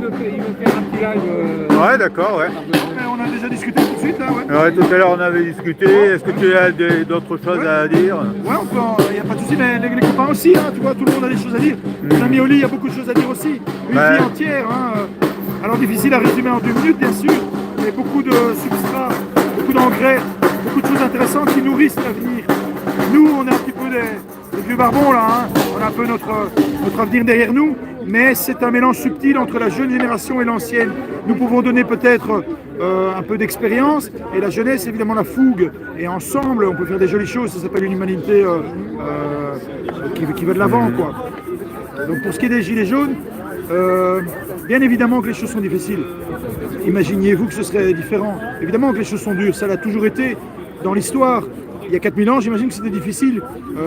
il veut faire un petit live. Ouais, d'accord, ouais. On a déjà discuté tout de suite, là, ouais. Ouais, tout à l'heure on avait discuté. Est-ce que tu as d'autres choses à dire? Ouais, il n'y a pas de souci, mais les copains aussi, hein, tu vois, tout le monde a des choses à dire. Mon ami Oli, il y a beaucoup de choses à dire aussi. Une vie entière, hein. Alors difficile à résumer en 2 minutes, bien sûr, mais beaucoup de substrats, beaucoup d'engrais, beaucoup de choses intéressantes qui nourrissent l'avenir. Nous, on est un petit peu des vieux barbons, là, hein. On a un peu notre avenir derrière nous, mais c'est un mélange subtil entre la jeune génération et l'ancienne. Nous pouvons donner peut-être un peu d'expérience, et la jeunesse, évidemment, la fougue. Et ensemble, on peut faire des jolies choses, ça s'appelle une humanité qui va de l'avant, quoi. Donc pour ce qui est des gilets jaunes, bien évidemment que les choses sont difficiles. Imaginez-vous que ce serait différent. Évidemment que les choses sont dures, ça l'a toujours été dans l'histoire. Il y a 4000 ans, j'imagine que c'était difficile.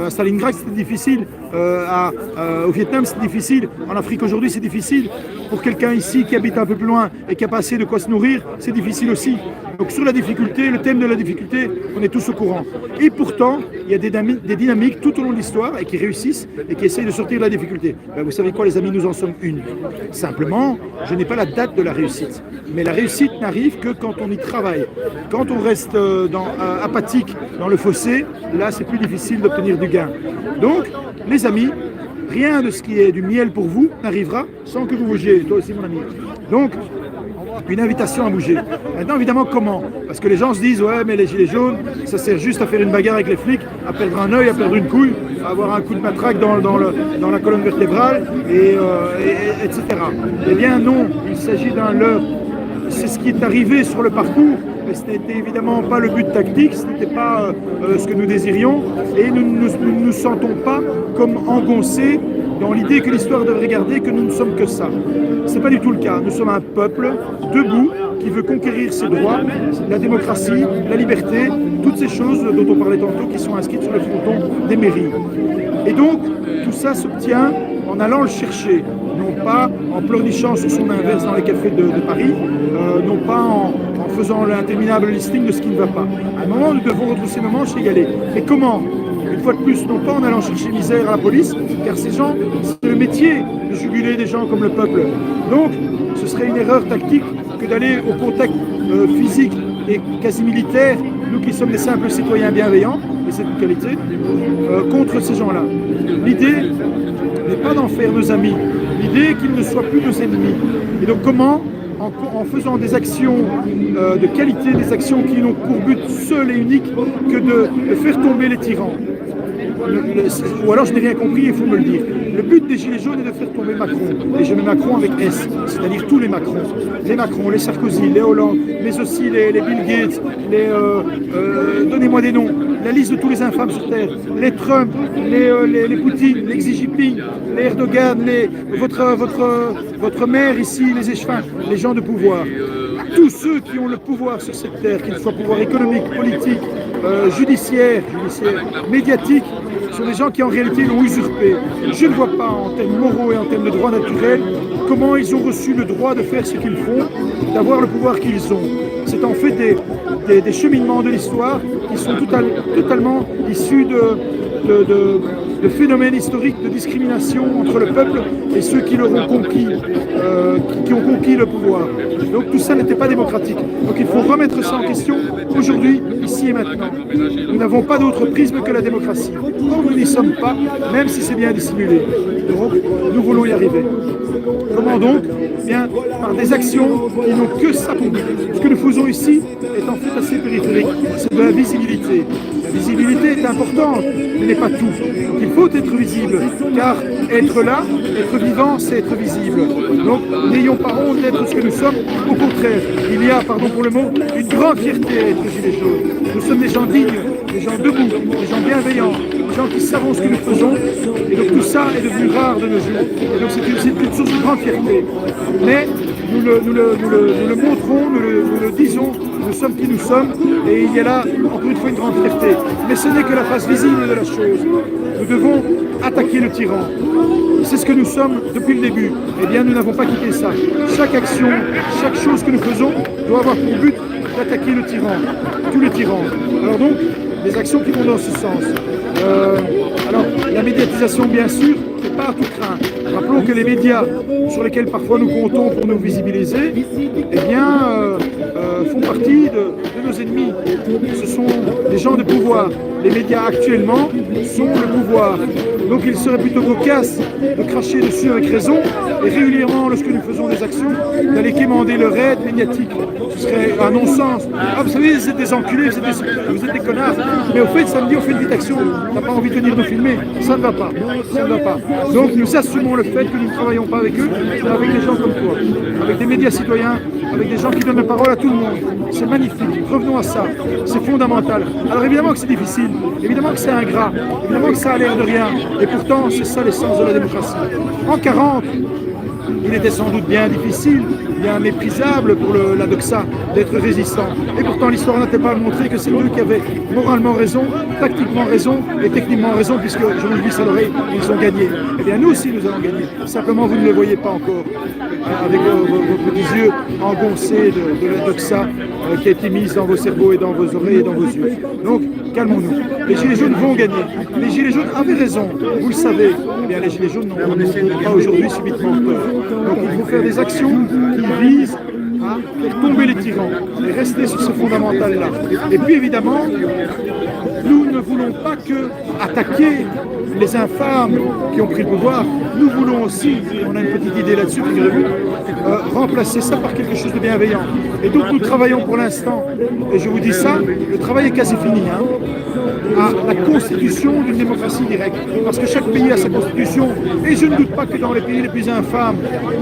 À Stalingrad, c'était difficile. Au Vietnam, c'était difficile. En Afrique, aujourd'hui, c'est difficile. Pour quelqu'un ici qui habite un peu plus loin et qui n'a pas assez de quoi se nourrir, c'est difficile aussi. Donc sur la difficulté, le thème de la difficulté, on est tous au courant. Et pourtant, il y a des dynamiques tout au long de l'histoire et qui réussissent et qui essayent de sortir de la difficulté. Ben, vous savez quoi, les amis, nous en sommes une. Simplement, je n'ai pas la date de la réussite. Mais la réussite n'arrive que quand on y travaille. Quand on reste apathique dans le fossé, là, c'est plus difficile d'obtenir du gain. Donc, les amis, rien de ce qui est du miel pour vous n'arrivera sans que vous bougiez. Toi aussi, mon ami. Donc, une invitation à bouger. Maintenant, évidemment, comment? Parce que les gens se disent, ouais, mais les gilets jaunes, ça sert juste à faire une bagarre avec les flics, à perdre un œil, à perdre une couille, à avoir un coup de matraque dans la colonne vertébrale, etc. Eh bien, non, il s'agit d'un leurre. C'est ce qui est arrivé sur le parcours, mais ce n'était évidemment pas le but tactique, ce n'était pas ce que nous désirions, et nous ne nous sentons pas comme engoncés dans l'idée que l'histoire devrait garder que nous ne sommes que ça. Ce n'est pas du tout le cas. Nous sommes un peuple debout qui veut conquérir ses droits, la démocratie, la liberté, toutes ces choses dont on parlait tantôt qui sont inscrites sur le fronton des mairies. Et donc, tout ça s'obtient en allant le chercher, non pas en pleurnichant sur son inverse dans les cafés de Paris, non pas en faisant l'interminable listing de ce qui ne va pas. À un moment, nous devons retrousser nos manches et y aller. Et comment? Une fois de plus, non pas en allant chercher misère à la police, car ces gens, c'est le métier de juguler des gens comme le peuple. Donc, ce serait une erreur tactique que d'aller au contact physique et quasi militaire, nous qui sommes des simples citoyens bienveillants, et c'est une qualité, contre ces gens-là. L'idée n'est pas d'en faire nos amis, l'idée est qu'ils ne soient plus nos ennemis. Et donc comment? En faisant des actions de qualité, des actions qui n'ont pour but seul et unique que de faire tomber les tyrans. Ou alors je n'ai rien compris, il faut me le dire. Le but des Gilets jaunes est de faire tomber Macron. Et je mets Macron avec S, c'est-à-dire tous les Macrons. Les Macron, les Sarkozy, les Hollande, mais aussi les Bill Gates, donnez-moi des noms, la liste de tous les infâmes sur Terre, les Trump, les Poutine, les Xi Jinping, les Erdogan, votre maire ici, les échevins, les gens de pouvoir. Tous ceux qui ont le pouvoir sur cette terre, qu'il soit pouvoir économique, politique, judiciaire, médiatique, sont des gens qui en réalité l'ont usurpé. Je ne vois pas en termes moraux et en termes de droit naturel comment ils ont reçu le droit de faire ce qu'ils font, d'avoir le pouvoir qu'ils ont. C'est en fait des cheminements de l'histoire qui sont totalement issus de phénomènes historiques de discrimination entre le peuple et ceux qui leur ont conquis, qui ont conquis le pouvoir. Donc tout ça n'était pas démocratique. Donc il faut remettre ça en question aujourd'hui, ici et maintenant. Nous n'avons pas d'autre prisme que la démocratie. Or nous n'y sommes pas, même si c'est bien dissimulé. Donc nous voulons y arriver. Comment donc? Bien, par des actions qui n'ont que ça pour nous. Ce que nous faisons ici est en fait assez périphérique. C'est de la visibilité. La visibilité est importante, mais n'est pas tout. Donc il faut être visible, car être là, être vivant, c'est être visible. Donc n'ayons pas honte d'être ce que nous sommes. Au contraire, il y a, pardon pour le mot, une grande fierté à être gilets jaunes. Nous sommes des gens dignes, des gens debout, des gens bienveillants, des gens qui savent ce que nous faisons. Et donc tout ça est devenu rare de nos jours. Et donc c'est une source de grande fierté. Mais nous le montrons, nous le disons, nous sommes qui nous sommes, et il y a là, encore une fois, une grande fierté. Mais ce n'est que la face visible de la chose. Nous devons attaquer le tyran. C'est ce que nous sommes depuis le début. Eh bien, nous n'avons pas quitté ça. Chaque action, chaque chose que nous faisons doit avoir pour but d'attaquer le tyran, tous les tyrans. Alors donc, des actions qui vont dans ce sens. Alors, la médiatisation, bien sûr, c'est pas à tout craint. Rappelons que les médias sur lesquels parfois nous comptons pour nous visibiliser, eh bien, font partie de nos ennemis. Ce sont des gens de pouvoir. Les médias actuellement sont le pouvoir. Donc il serait plutôt cocasse de cracher dessus avec raison et régulièrement, lorsque nous faisons des actions, d'aller quémander le raid médiatique. Ce serait un non-sens. Ah, vous savez, vous êtes des enculés, vous êtes des connards. Mais au fait, samedi, on fait une petite action. On n'a pas envie de venir nous filmer. Ça ne va pas. Ça ne va pas. Donc nous assumons le fait que nous ne travaillons pas avec eux, mais avec des gens comme toi, avec des médias citoyens, avec des gens qui donnent la parole à tout le monde. C'est magnifique. Revenons à ça. C'est fondamental. Alors évidemment que c'est difficile. Évidemment que c'est ingrat. Évidemment que ça a l'air de rien. Et pourtant, c'est ça l'essence de la démocratie. En 40, il était sans doute bien difficile, bien méprisable pour la doxa d'être résistant. Et pourtant, l'histoire n'a-t-elle pas montré que c'est eux qui avaient moralement raison, tactiquement raison et techniquement raison, puisque, je vous le dis à l'oreille, ils ont gagné. Eh bien, nous aussi, nous allons gagner. Simplement, vous ne le voyez pas encore, avec vos petits yeux engoncés de la doxa qui a été mise dans vos cerveaux et dans vos oreilles et dans vos yeux. Donc, calmons-nous. Les Gilets jaunes vont gagner. Les Gilets jaunes avaient raison, vous le savez. Eh bien, les Gilets jaunes n'ont pas aujourd'hui subitement peur. Donc, il faut faire des actions qui visent à faire tomber les tyrans et rester sur ce fondamental-là. Et puis, évidemment, nous ne voulons pas que attaquer les infâmes qui ont pris le pouvoir. Nous voulons aussi, on a une petite idée là-dessus, figurez-vous, remplacer ça par quelque chose de bienveillant. Et donc nous travaillons pour l'instant, et je vous dis ça, le travail est quasi fini, à la constitution d'une démocratie directe. Parce que chaque pays a sa constitution, et je ne doute pas que dans les pays les plus infâmes,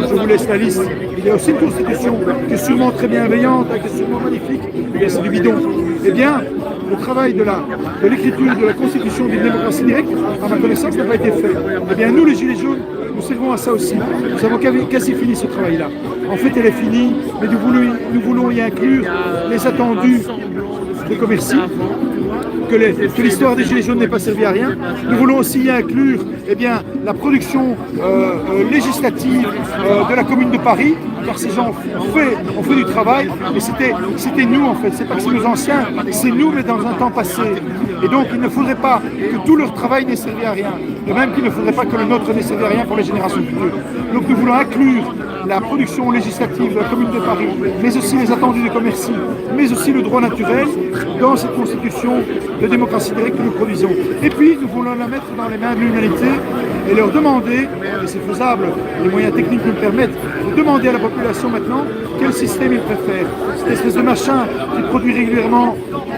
je vous laisse la liste, il y a aussi une constitution qui est sûrement très bienveillante, qui est sûrement magnifique, et bien c'est du bidon. Eh bien, le travail de l'écriture de la constitution d'une démocratie directe, à ma connaissance, n'a pas été fait. Eh bien, nous, les Gilets jaunes, nous servons à ça aussi. Nous avons quasi fini ce travail-là. En fait, elle est finie, mais nous voulons y inclure les attendus des commerçants, que l'histoire des Gilets jaunes n'est pas servie à rien. Nous voulons aussi y inclure la production législative de la Commune de Paris, car ces gens ont fait du travail, et c'était nous en fait, c'est pas que c'est nos anciens, c'est nous mais dans un temps passé. Et donc il ne faudrait pas que tout leur travail n'ait servi à rien, de même qu'il ne faudrait pas que le nôtre n'ait servi à rien pour les générations futures. Donc nous voulons inclure la production législative de la Commune de Paris, mais aussi les attendus des commerçants, mais aussi le droit naturel dans cette constitution de démocratie directe que nous produisons. Et puis nous voulons la mettre dans les mains de l'humanité et leur demander, et c'est faisable, les moyens techniques nous le permettent, de demander à la population maintenant quel système ils préfèrent. Cette espèce de machin qui produit régulièrement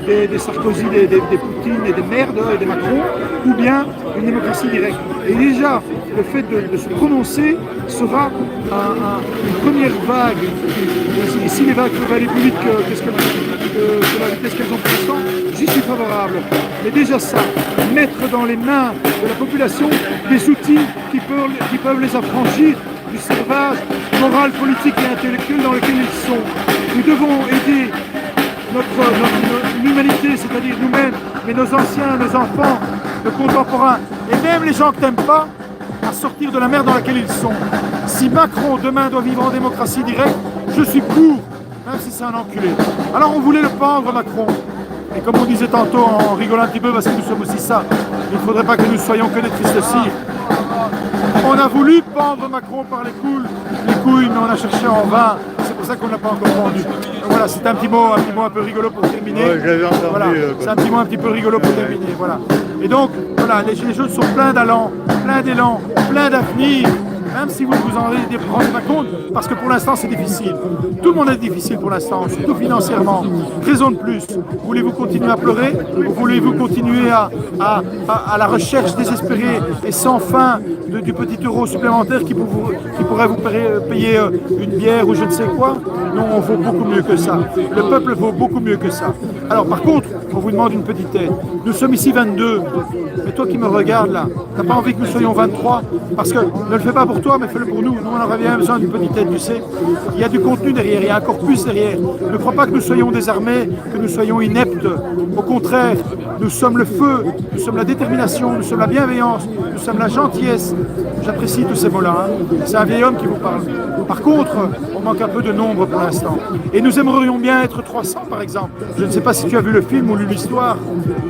des Sarkozy, des Poutine et des merdes et des Macron, ou bien une démocratie directe. Et déjà, le fait de se prononcer sera une première vague. Et si les vagues peuvent aller plus vite que la vitesse qu'elles ont pour l'instant, j'y suis favorable. Mais déjà ça, mettre dans les mains de la population des outils qui peuvent les affranchir du servage moral, politique et intellectuel dans lequel ils sont. Nous devons aider l'humanité, c'est-à-dire nous-mêmes, mais nos anciens, nos enfants, nos contemporains, et même les gens que tu n'aimes pas, à sortir de la merde dans laquelle ils sont. Si Macron demain doit vivre en démocratie directe, je suis pour, même si c'est un enculé. Alors on voulait le pendre, Macron. Et comme on disait tantôt en rigolant un petit peu, parce que nous sommes aussi ça, il ne faudrait pas que nous soyons que des tristes cires. On a voulu pendre Macron par les couilles, mais on a cherché en vain. C'est pour ça qu'on n'a pas encore pendu. Donc voilà, c'est un petit mot un peu rigolo pour terminer. Ouais, j'avais entendu. Voilà, c'est un petit mot un petit peu rigolo pour terminer. Voilà. Et donc, voilà, les Gilets jaunes sont pleins d'allant, pleins d'élan, pleins d'avenir. Même si vous ne vous en rendez pas compte, parce que pour l'instant c'est difficile. Tout le monde est difficile pour l'instant, surtout financièrement. Raison de plus. Voulez-vous continuer à pleurer? Ou voulez-vous continuer à la recherche désespérée et sans fin du petit euro supplémentaire qui pourrait vous payer une bière ou je ne sais quoi? Non, on vaut beaucoup mieux que ça. Le peuple vaut beaucoup mieux que ça. Alors par contre, on vous demande une petite aide. Nous sommes ici 22. Mais toi qui me regardes là, t'as pas envie que nous soyons 23? Parce que ne le fais pas pour toi, mais fais-le pour nous. Nous, on aurait bien besoin d'une petite aide, tu sais. Il y a du contenu derrière, il y a un corpus derrière. Ne crois pas que nous soyons désarmés, que nous soyons ineptes. Au contraire, nous sommes le feu, nous sommes la détermination, nous sommes la bienveillance, nous sommes la gentillesse. J'apprécie tous ces mots-là. C'est un vieil homme qui vous parle. Par contre, on manque un peu de nombre pour l'instant. Et nous aimerions bien être 300, par exemple. Je ne sais pas si si tu as vu le film ou lu l'histoire,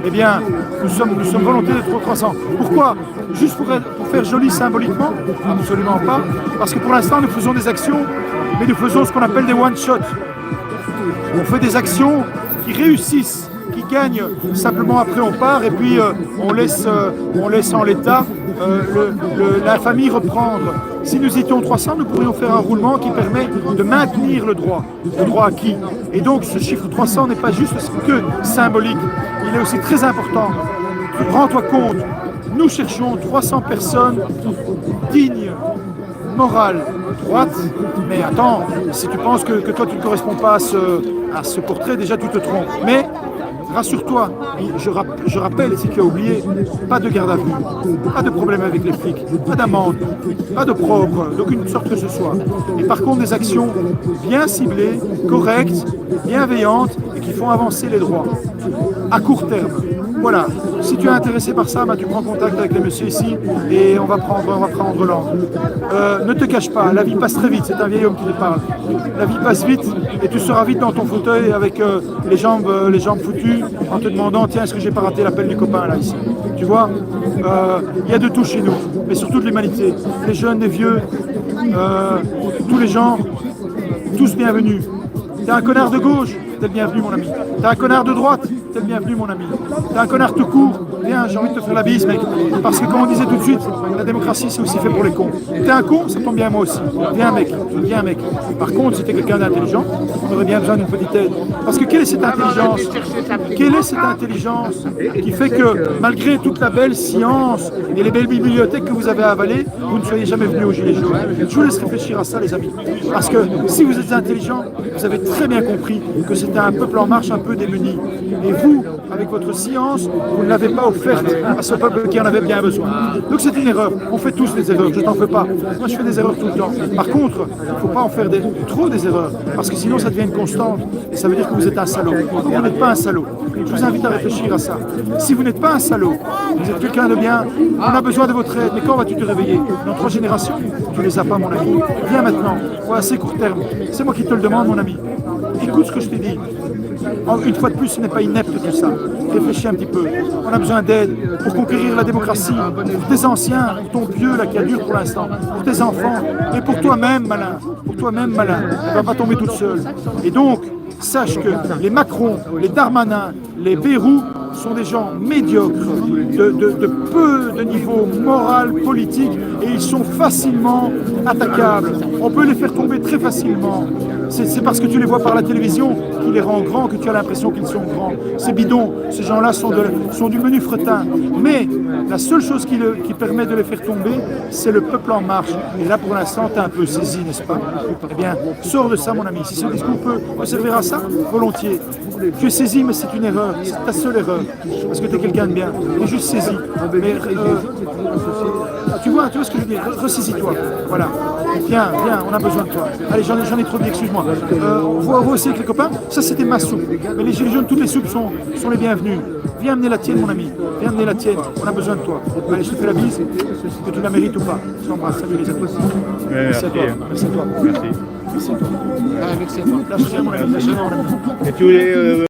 eh bien, nous sommes volontés d'être au 300. Pourquoi? Juste pour faire joli symboliquement? Absolument pas. Parce que pour l'instant, nous faisons des actions, mais nous faisons ce qu'on appelle des one-shots. On fait des actions qui réussissent, qui gagnent, simplement après on part et puis on laisse en l'état la famille reprendre. Si nous étions 300, nous pourrions faire un roulement qui permet de maintenir le droit acquis. Et donc ce chiffre 300 n'est pas juste que symbolique, il est aussi très important. Rends-toi compte, nous cherchons 300 personnes dignes, morales, droites, mais attends, si tu penses que toi tu ne corresponds pas à ce portrait, déjà tu te trompes. Mais rassure-toi, je rappelle, si tu as oublié, pas de garde à vue, pas de problème avec les flics, pas d'amende, pas de propre, d'aucune sorte que ce soit. Et par contre, des actions bien ciblées, correctes, bienveillantes et qui font avancer les droits, à court terme. Voilà, si tu es intéressé par ça, tu prends contact avec les messieurs ici et on va prendre l'angle. Ne te cache pas, la vie passe très vite, c'est un vieil homme qui te parle. La vie passe vite et tu seras vite dans ton fauteuil avec les jambes foutues en te demandant tiens, est-ce que j'ai pas raté l'appel du copain là ici? Tu vois, il y a de tout chez nous, mais surtout de l'humanité. Les jeunes, les vieux, tous les gens, tous bienvenus. T'es un connard de gauche, t'es le bienvenu mon ami. T'es un connard de droite, t'es le bienvenu mon ami. T'es un connard tout court, viens, j'ai envie de te faire la bise mec. Parce que comme on disait tout de suite, la démocratie c'est aussi fait pour les cons. T'es un con, ça tombe bien moi aussi. Viens mec, viens mec. Par contre, si t'es quelqu'un d'intelligent, on aurait bien besoin d'une petite aide. Parce que quelle est cette intelligence? Quelle est cette intelligence qui fait que malgré toute la belle science et les belles bibliothèques que vous avez avalées, vous ne soyez jamais venus au Gilets jaunes? Je vous laisse réfléchir à ça les amis. Parce que si vous êtes intelligents, vous avez très bien compris que c'était un peuple en marche un peu démuni. Et vous, avec votre science, vous ne l'avez pas offerte à ce peuple qui en avait bien besoin. Donc c'est une erreur. On fait tous des erreurs, je t'en fais pas. Moi je fais des erreurs tout le temps. Par contre, il ne faut pas en faire trop des erreurs, parce que sinon ça devient une constante. Et ça veut dire que vous êtes un salaud. Vous n'êtes pas un salaud. Je vous invite à réfléchir à ça. Si vous n'êtes pas un salaud, vous êtes quelqu'un de bien, on a besoin de votre aide. Mais quand vas-tu te réveiller? Dans 3 générations? Tu ne les as pas mon ami. Viens maintenant. Ou à assez court terme. C'est moi qui te le demande mon ami. Écoute ce que je t'ai dit. Une fois de plus, ce n'est pas inepte tout ça. Réfléchis un petit peu. On a besoin d'aide pour conquérir la démocratie, pour tes anciens, pour ton vieux là qui a dur pour l'instant, pour tes enfants et pour toi-même malin. Pour toi-même malin. Tu ne vas pas tomber toute seule. Et donc, sache que les Macron, les Darmanin, les Bayrou sont des gens médiocres, de peu de niveau moral, politique, et ils sont facilement attaquables. On peut les faire tomber très facilement. C'est parce que tu les vois par la télévision qui les rend grands que tu as l'impression qu'ils sont grands. C'est bidon, ces gens-là sont du menu fretin. Mais la seule chose qui permet de les faire tomber, c'est le peuple en marche. Et là, pour l'instant, tu es un peu saisi, n'est-ce pas? Eh bien, sors de ça, mon ami. Si ce discours peut servir à ça, volontiers. Tu es saisi, mais c'est une erreur. C'est ta seule erreur. Parce que tu es quelqu'un de bien. Tu es juste saisi. Mais, tu vois ce que je veux dire? Ressaisis-toi. Voilà. Viens, on a besoin de toi. Allez, j'en ai trop dit, excuse-moi. Vois aussi avec les copains, ça c'était ma soupe. Mais les gilets jaunes, toutes les soupes sont les bienvenues. Viens amener la tienne, mon ami. Viens amener la tienne. On a besoin de toi. Allez, je te fais la bise, que tu la mérites ou pas. Je t'embrasse. Salut les amis. Merci à toi. Merci à toi. Merci. Merci à toi. Lâche rien, mon ami. Lâche rien, mon ami. Et tous les